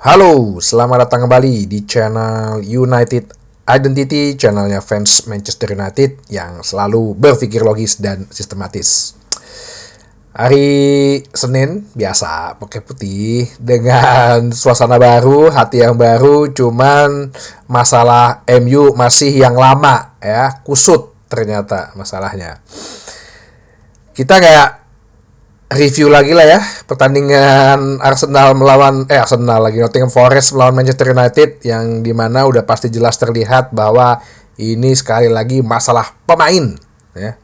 Halo, selamat datang kembali di channel United Identity, channelnya fans Manchester United yang selalu berpikir logis dan sistematis. Hari Senin biasa pakai putih dengan suasana baru, hati yang baru, cuman masalah MU masih yang lama ya, kusut ternyata masalahnya. Kita kayak review lagi lah ya pertandingan Arsenal lagi Nottingham Forest melawan Manchester United yang dimana udah pasti jelas terlihat bahwa ini sekali lagi masalah pemain ya,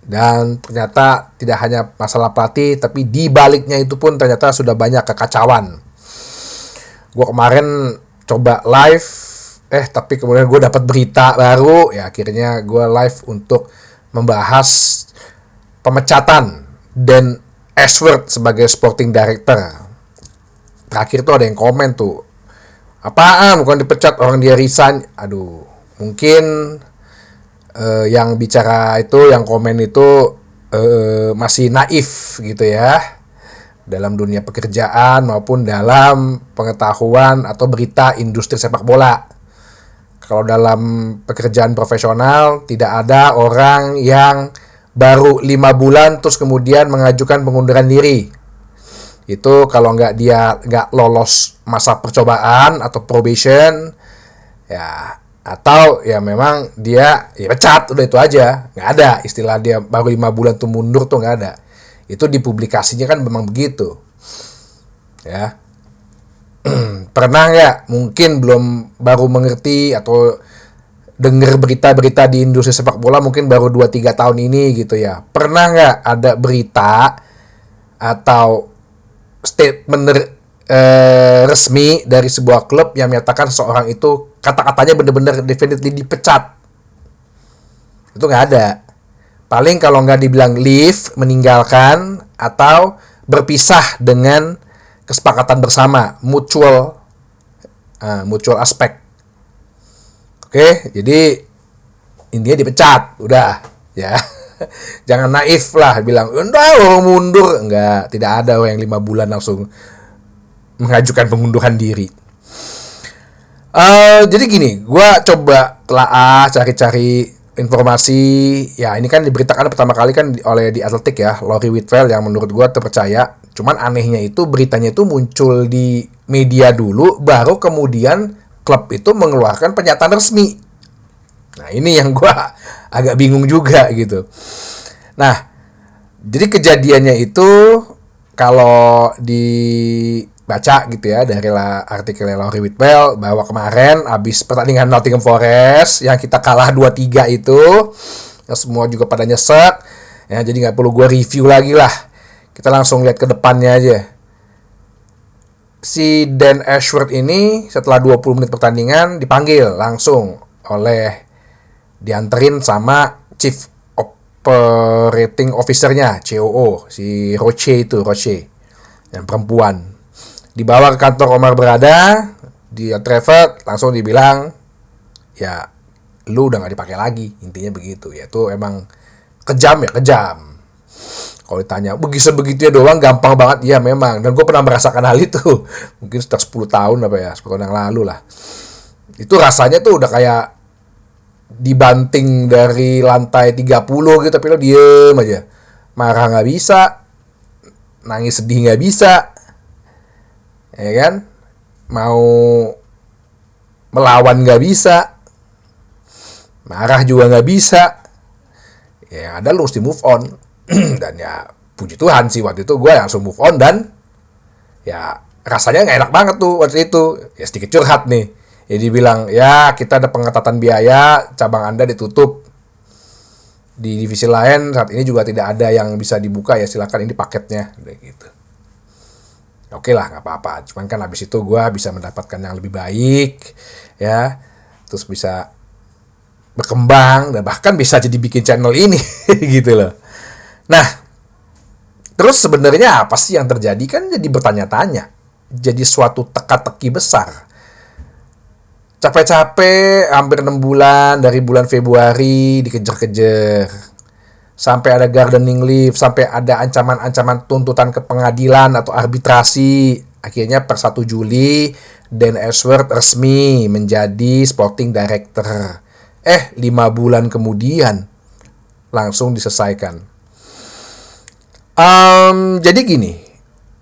dan ternyata tidak hanya masalah pelatih tapi di baliknya itu pun ternyata sudah banyak kekacauan. Gue kemarin coba live tapi kemudian gue dapat berita baru ya, akhirnya gue live untuk membahas pemecatan Dan Ashworth sebagai sporting director. Terakhir tuh ada yang komen tuh, apaan bukan dipecat, orang dia resign. Aduh, mungkin yang bicara itu, yang komen itu masih naif gitu ya, dalam dunia pekerjaan maupun dalam pengetahuan atau berita industri sepak bola. Kalau dalam pekerjaan profesional tidak ada orang yang baru 5 bulan terus kemudian mengajukan pengunduran diri. Itu kalau dia nggak lolos masa percobaan atau probation ya, atau ya memang dia ya pecat, udah itu aja. Nggak ada istilah dia baru 5 bulan tuh mundur, tuh nggak ada. Itu di publikasinya kan memang begitu ya. Pernah nggak, mungkin belum, baru mengerti atau dengar berita-berita di industri sepak bola mungkin baru 2-3 tahun ini gitu ya. Pernah nggak ada berita atau statement resmi dari sebuah klub yang menyatakan seseorang itu kata-katanya benar-benar definitely dipecat? Itu nggak ada. Paling kalau nggak dibilang leave, meninggalkan, atau berpisah dengan kesepakatan bersama, mutual aspek. Oke, jadi intinya dipecat, udah ya. Jangan naif lah bilang, "Udah mundur." Enggak, tidak ada yang 5 bulan langsung mengajukan pengunduran diri. Jadi gini, gue coba telah cari-cari informasi. Ya, ini kan diberitakan pertama kali kan oleh The Athletic ya, Laurie Whitwell, yang menurut gue terpercaya. Cuman anehnya itu beritanya itu muncul di media dulu, baru kemudian klub itu mengeluarkan pernyataan resmi. Nah, ini yang gue agak bingung juga gitu. Nah, jadi kejadiannya itu kalau dibaca gitu ya dari artikelnya Laurie Whitwell, bahwa kemarin abis pertandingan Nottingham Forest yang kita kalah 2-3 itu, yang semua juga pada nyesek ya, jadi nggak perlu gue review lagi lah. Kita langsung lihat ke depannya aja. Si Dan Ashworth ini setelah 20 menit pertandingan dipanggil langsung dianterin sama Chief Operating Officer-nya, COO, si Roche yang perempuan. Dibawa ke kantor Omar Berada, dia Trevor langsung dibilang, ya lu udah gak dipakai lagi, intinya begitu. Ya itu emang kejam. Kalau ditanya begitu ya doang gampang banget, ya memang. Dan gue pernah merasakan hal itu mungkin sekitar 10 tahun 10 tahun yang lalu lah. Itu rasanya tuh udah kayak dibanting dari lantai 30 gitu, tapi lo diem aja. Marah gak bisa, nangis sedih gak bisa, ya kan? Mau melawan gak bisa, marah juga gak bisa. Ya ada, lu mesti move on. Dan ya puji Tuhan sih waktu itu gue langsung move on, dan ya rasanya gak enak banget tuh waktu itu. Ya sedikit curhat nih, ya dibilang ya kita ada pengetatan biaya, cabang Anda ditutup, di divisi lain saat ini juga tidak ada yang bisa dibuka, ya silakan ini paketnya, udah gitu. Oke lah, gak apa-apa. Cuman kan habis itu gue bisa mendapatkan yang lebih baik ya, terus bisa berkembang dan bahkan bisa jadi bikin channel ini gitu loh. Nah, terus sebenarnya apa sih yang terjadi? Kan jadi bertanya-tanya, jadi suatu teka-teki besar. Capek-capek hampir 6 bulan, dari bulan Februari dikejar-kejar, sampai ada gardening leave, sampai ada ancaman-ancaman tuntutan ke pengadilan atau arbitrasi Akhirnya per 1 Juli Dan Ashworth resmi menjadi sporting director. 5 bulan kemudian langsung diselesaikan. Jadi gini,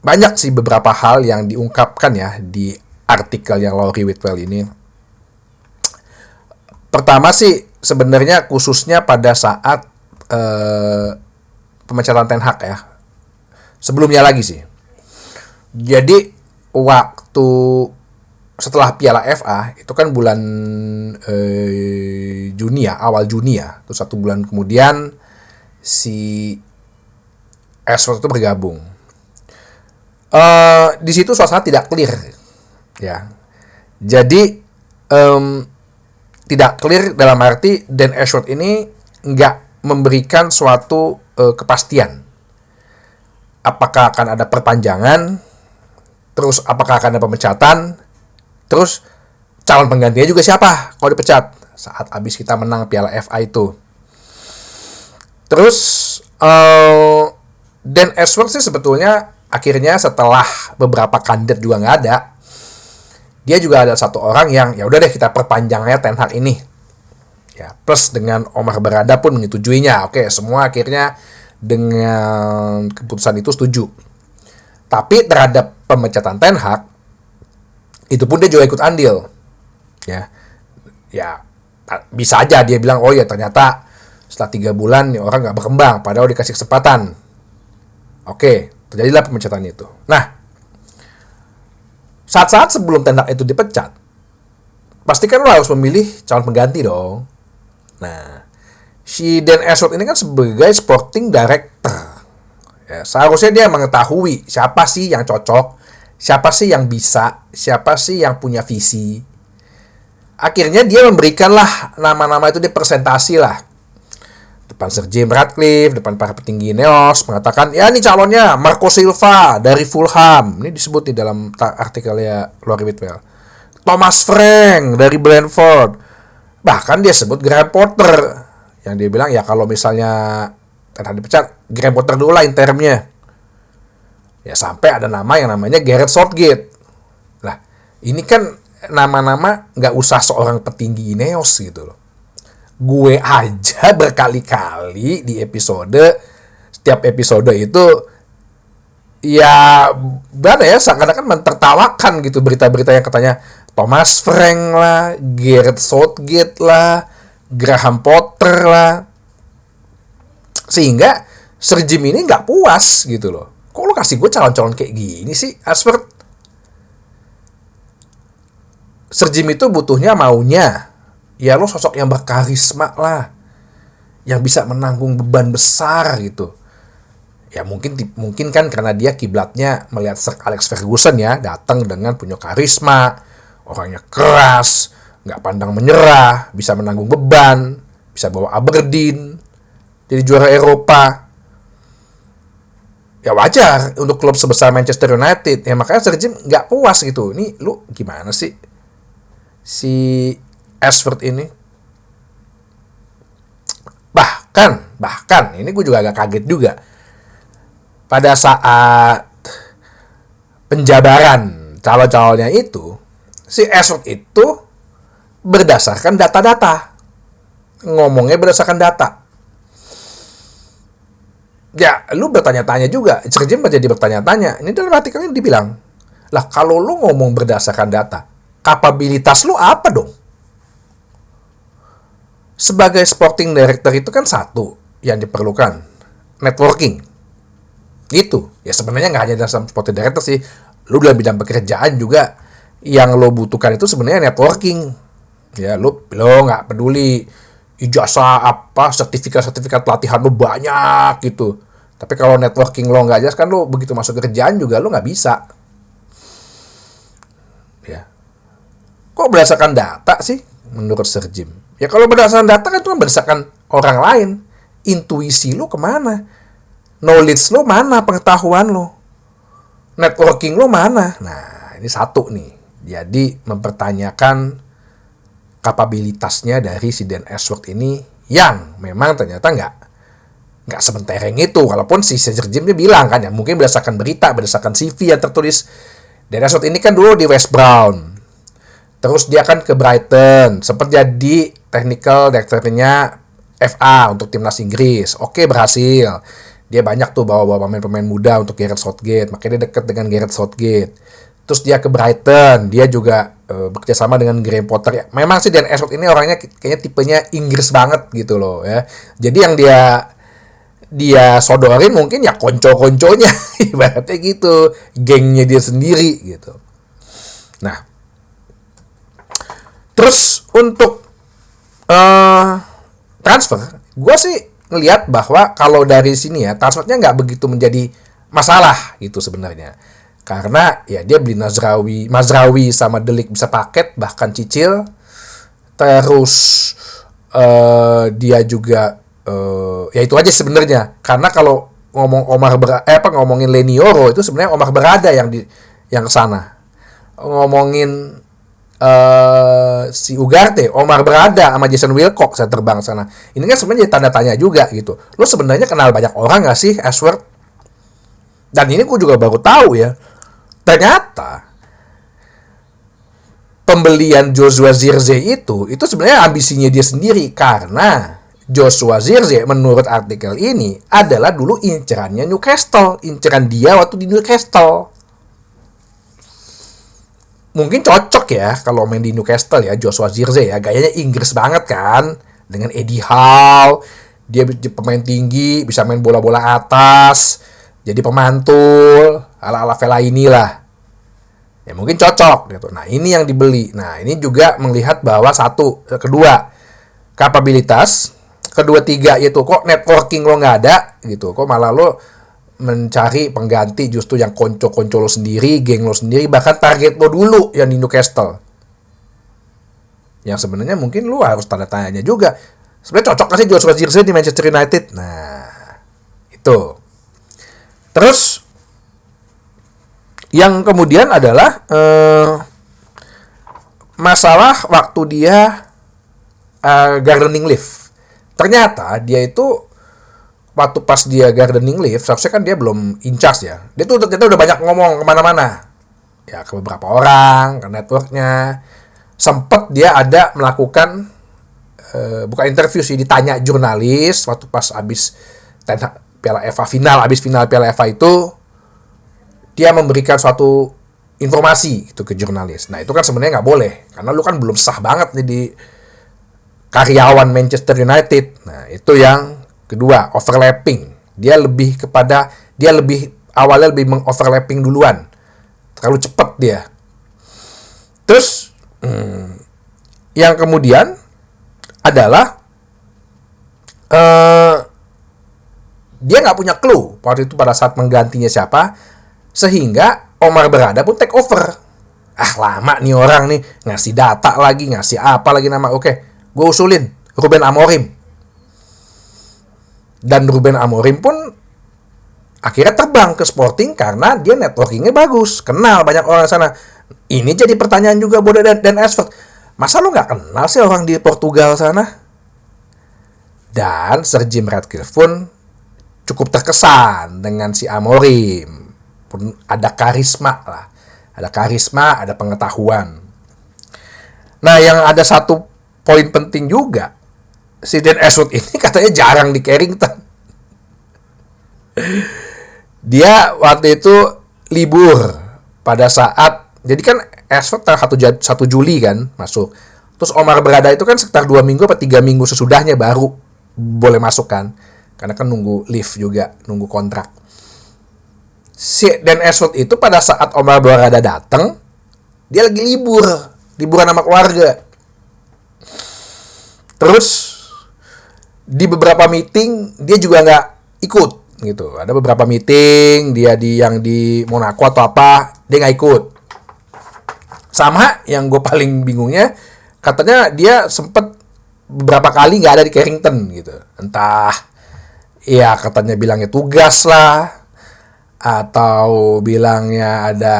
banyak sih beberapa hal yang diungkapkan ya di artikel yang Laurie Whitwell ini. Pertama sih sebenarnya khususnya pada saat pemecatan Ten Hag ya. Sebelumnya lagi sih. Jadi waktu setelah Piala FA itu kan bulan Juni ya, awal Juni ya. Terus 1 bulan kemudian si Ashworth itu bergabung. Di situ suasana tidak clear ya. Jadi tidak clear dalam arti Dan Ashworth ini nggak memberikan suatu kepastian. Apakah akan ada perpanjangan, terus apakah akan ada pemecatan, terus calon penggantinya juga siapa kalau dipecat saat habis kita menang Piala FA itu. Terus Dan Ashworth sih sebetulnya akhirnya setelah beberapa kandidat juga nggak ada, dia juga ada satu orang yang ya udah deh kita perpanjang aja Ten Hag ini. Ya, plus dengan Omar Berada pun menyetujuinya. Oke, semua akhirnya dengan keputusan itu setuju. Tapi terhadap pemecatan Ten Hag itu pun dia juga ikut andil. Ya bisa aja dia bilang, oh ya ternyata setelah 3 bulan nih orang nggak berkembang, padahal dikasih kesempatan. Oke, terjadilah pemecatan itu. Nah, saat-saat sebelum Ten Hag itu dipecat, pasti kan lo harus memilih calon pengganti dong. Nah, si Dan Ashworth ini kan sebagai sporting director. Ya, seharusnya dia mengetahui siapa sih yang cocok, siapa sih yang bisa, siapa sih yang punya visi. Akhirnya dia memberikanlah nama-nama itu, dia presentasi lah. Depan Sir Jim Ratcliffe, depan para petinggi Neos, mengatakan, ya ini calonnya Marco Silva dari Fulham. Ini disebut di dalam artikelnya Laurie Whitwell. Thomas Frank dari Brentford. Bahkan dia sebut Graham Potter. Yang dia bilang, ya kalau misalnya Ten Hag dipecat, Graham Potter dulu lah interimnya. Ya sampai ada nama yang namanya Gareth Southgate. Lah, ini kan nama-nama nggak usah seorang petinggi Ineos gitu loh. Gue aja berkali-kali di setiap episode itu ya mana ya seakan-akan mentertawakan gitu berita-berita yang katanya Thomas Frank lah, Gareth Southgate lah, Graham Potter lah. Sehingga Sir Jim ini nggak puas gitu loh. Kok lo kasih gue calon-calon kayak gini sih, Ashworth? Sir Jim itu butuhnya maunya ya lo sosok yang berkarisma lah, yang bisa menanggung beban besar gitu. Ya mungkin kan karena dia kiblatnya melihat Sir Alex Ferguson ya, datang dengan punya karisma, orangnya keras, nggak pandang menyerah, bisa menanggung beban, bisa bawa Aberdeen jadi juara Eropa. Ya wajar untuk klub sebesar Manchester United. Ya makanya Sir Jim nggak puas gitu. Ini lu gimana sih si Ashworth ini? Bahkan ini gue juga agak kaget juga. Pada saat penjabaran calon-calonnya itu, si Ashworth itu berdasarkan data-data. Ngomongnya berdasarkan data. Ya, lu bertanya-tanya juga. Sir Jim menjadi bertanya-tanya. Ini dalam artikelnya dibilang, lah kalau lu ngomong berdasarkan data, kapabilitas lu apa dong? Sebagai sporting director itu kan satu yang diperlukan, networking. Gitu. Ya sebenarnya nggak hanya dalam sporting director sih. Lu dalam bidang pekerjaan juga yang lo butuhkan itu sebenarnya networking. Ya, lo nggak peduli ijazah apa, sertifikat pelatihan lo banyak gitu. Tapi kalau networking lo nggak jelas kan lo begitu masuk kerjaan juga lo nggak bisa. Ya. Kok berdasarkan data sih menurut Sir Jim? Ya kalau berdasarkan data kan itu kan berdasarkan orang lain. Intuisi lo kemana? Knowledge lo mana? Pengetahuan lo? Networking lo mana? Nah ini satu nih. Jadi mempertanyakan kapabilitasnya dari si Dan Ashworth ini yang memang ternyata nggak sementereng itu. Walaupun si Sir Jim dia bilang kan ya mungkin berdasarkan berita, berdasarkan CV yang tertulis Dan Ashworth ini kan dulu di West Brown. Terus dia kan ke Brighton, sempat jadi technical director-nya FA untuk timnas Inggris. Oke, berhasil. Dia banyak tuh bawa-bawa pemain-pemain muda untuk Gareth Southgate, makanya dia dekat dengan Gareth Southgate. Terus dia ke Brighton, dia juga bekerja sama dengan Graham Potter. Ya, memang sih Dan Ashworth ini orangnya kayaknya tipenya Inggris banget gitu loh ya. Jadi yang dia sodorin mungkin ya konco-konconya ibaratnya gitu, gengnya dia sendiri gitu. Nah, terus untuk transfer, gue sih ngelihat bahwa kalau dari sini ya transfernya nggak begitu menjadi masalah gitu sebenarnya, karena ya dia beli Mazraoui sama De Ligt bisa paket bahkan cicil. Terus dia juga ya itu aja sebenarnya, karena kalau ngomongin Lenioro itu sebenarnya Omar Berada yang kesana. Ngomongin si Ugarte, Omar Berada sama Jason Wilcock saya terbang sana. Ini kan sebenarnya tanda tanya juga gitu. Lo sebenarnya kenal banyak orang nggak sih Ashworth? Dan ini gue juga baru tahu ya. Ternyata pembelian Joshua Zirkzee itu sebenarnya ambisinya dia sendiri, karena Joshua Zirkzee menurut artikel ini adalah dulu incerannya Newcastle, inceran dia waktu di Newcastle. Mungkin cocok ya kalau main di Newcastle ya Joshua Zirkzee ya, gayanya Inggris banget kan, dengan Eddie Howe, dia pemain tinggi, bisa main bola-bola atas, jadi pemantul ala-ala Fellaini lah. Ya mungkin cocok gitu. Nah, ini yang dibeli. Nah, ini juga melihat bahwa kedua kapabilitas, kedua tiga yaitu kok networking lo nggak ada gitu, kok malah lo mencari pengganti justru yang konco-konco lo sendiri, geng lo sendiri, bahkan target lo dulu yang di Newcastle. Yang sebenarnya mungkin lo harus tanda tanya juga. Sebenarnya cocok nggak sih Joshua Zirkzee di Manchester United? Nah, itu. Terus yang kemudian adalah masalah waktu dia gardening leave. Ternyata dia itu waktu pas dia gardening leave, seharusnya kan dia belum in charge ya. Dia tuh ternyata udah banyak ngomong kemana-mana. Ya ke beberapa orang, ke networknya. Sempet dia ada melakukan, bukan interview sih, ditanya jurnalis waktu pas abis Piala FA final, abis final Piala FA itu, dia memberikan suatu informasi itu ke jurnalis. Nah itu kan sebenarnya nggak boleh, karena lu kan belum sah banget nih di karyawan Manchester United. Nah itu yang kedua, overlapping. Dia lebih awalnya lebih mengoverlapping duluan. Terlalu cepat dia. Terus yang kemudian adalah dia nggak punya clue waktu itu pada saat menggantinya siapa, sehingga Omar Berada pun take over. Lama nih orang nih, ngasih data lagi, ngasih apa lagi nama. Oke, gue usulin Ruben Amorim. Dan Ruben Amorim pun akhirnya terbang ke Sporting karena dia networkingnya bagus, kenal banyak orang sana. Ini jadi pertanyaan juga buat Dan Ashworth. Masa lo nggak kenal sih orang di Portugal sana? Dan Sir Jim Ratcliffe pun cukup terkesan dengan si Amorim. Pun ada karisma lah. Ada karisma, ada pengetahuan. Nah, yang ada satu poin penting juga, si Dan Ashworth ini katanya jarang di Carrington. Dia waktu itu libur pada saat, jadi kan Ashworth tanggal 1 Juli kan masuk. Terus Omar Berada itu kan sekitar 2 minggu atau 3 minggu sesudahnya baru boleh masuk kan. Karena kan nunggu leave juga, nunggu kontrak. Si Dan Ashworth itu pada saat Omar Berada datang, dia lagi liburan sama keluarga. Terus di beberapa meeting dia juga nggak ikut gitu. Ada beberapa meeting dia yang di Monaco atau apa, dia nggak ikut. Sama yang gue paling bingungnya, katanya dia sempet beberapa kali nggak ada di Carrington gitu. Entah ya katanya bilangnya tugas lah, atau bilangnya ada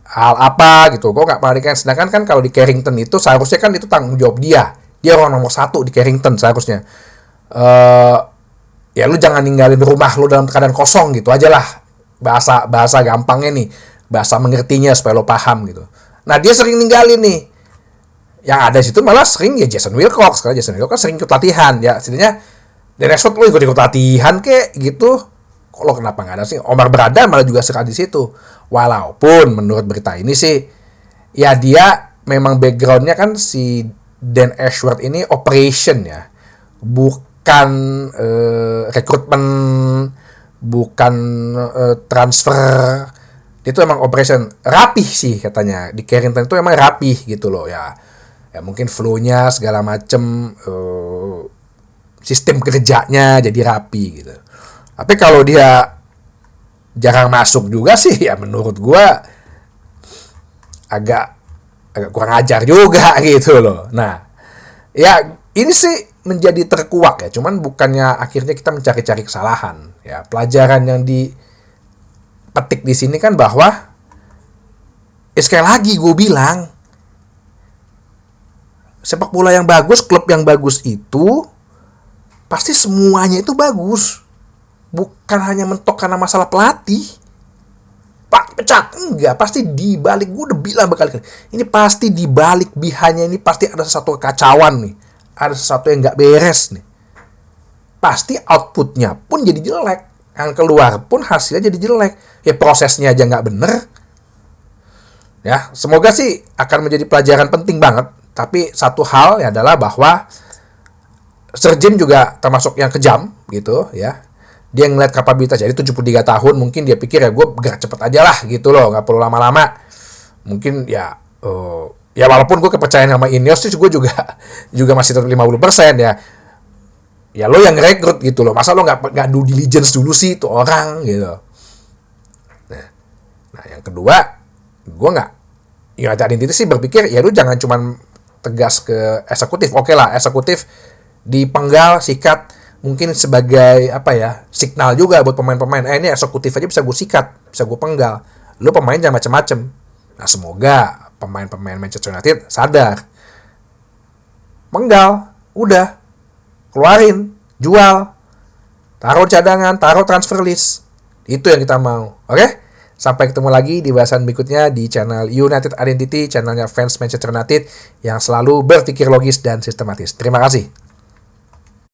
hal apa gitu. Kok nggak melarikan? Sedangkan kan kalau di Carrington itu seharusnya kan itu tanggung jawab dia. Dia orang nomor 1 di Carrington seharusnya. Ya lu jangan ninggalin rumah lu dalam keadaan kosong gitu aja lah. Bahasa gampangnya nih. bahasa mengertinya supaya lo paham gitu. Nah dia sering ninggalin nih. Yang ada di situ malah sering ya Jason Wilcox, karena Jason Wilcox kan sering ikut latihan ya. Setidaknya di Rashford lo ikut latihan kek gitu. Kok lo kenapa nggak ada sih? Omar Berada malah juga suka di situ. Walaupun menurut berita ini sih ya dia memang backgroundnya kan si Dan Ashworth ini operation ya, bukan rekrutmen, bukan transfer. Itu emang operation rapih sih katanya di Carrington itu emang rapih gitu loh ya. Ya mungkin flow-nya segala macem, sistem kerjanya jadi rapi gitu. Tapi kalau dia jarang masuk juga sih ya menurut gua agak kurang ajar juga gitu loh. Nah, ya ini sih menjadi terkuak ya. Cuman bukannya akhirnya kita mencari-cari kesalahan. Ya, pelajaran yang dipetik di sini kan bahwa sekali lagi gue bilang sepak bola yang bagus, klub yang bagus itu pasti semuanya itu bagus. Bukan hanya mentok karena masalah pelatih. Pak pecat, enggak, pasti di balik, gue udah bilang berkali-kali, ini pasti di balik behanya ini pasti ada sesuatu kekacauan nih, ada sesuatu yang nggak beres nih, pasti outputnya pun jadi jelek, yang keluar pun hasilnya jadi jelek, ya prosesnya aja nggak bener. Ya semoga sih akan menjadi pelajaran penting banget. Tapi satu hal ya adalah bahwa Sir Jim juga termasuk yang kejam gitu ya. Dia ngeliat kapabilitas, jadi 73 tahun mungkin dia pikir ya gue gerak cepet aja lah gitu loh, nggak perlu lama-lama. Mungkin ya ya walaupun gue kepercayaan sama Ineos sih gue juga masih tetap 50% ya. Ya lo yang ngerekrut gitu loh, masa lo nggak due diligence dulu sih tuh orang gitu. Nah yang kedua, gue nggak, ya tadi itu sih berpikir ya lu jangan cuman tegas ke eksekutif. Oke lah, eksekutif dipenggal, sikat, mungkin sebagai apa ya, signal juga buat pemain-pemain. Ini eksekutif aja bisa gue sikat, bisa gue penggal. Lu pemain jangan macem-macem. Nah semoga pemain-pemain Manchester United sadar. Penggal, udah, keluarin, jual, taruh cadangan, taruh transfer list. Itu yang kita mau. Oke? Sampai ketemu lagi di bahasan berikutnya di channel United Identity, channelnya fans Manchester United yang selalu berpikir logis dan sistematis. Terima kasih.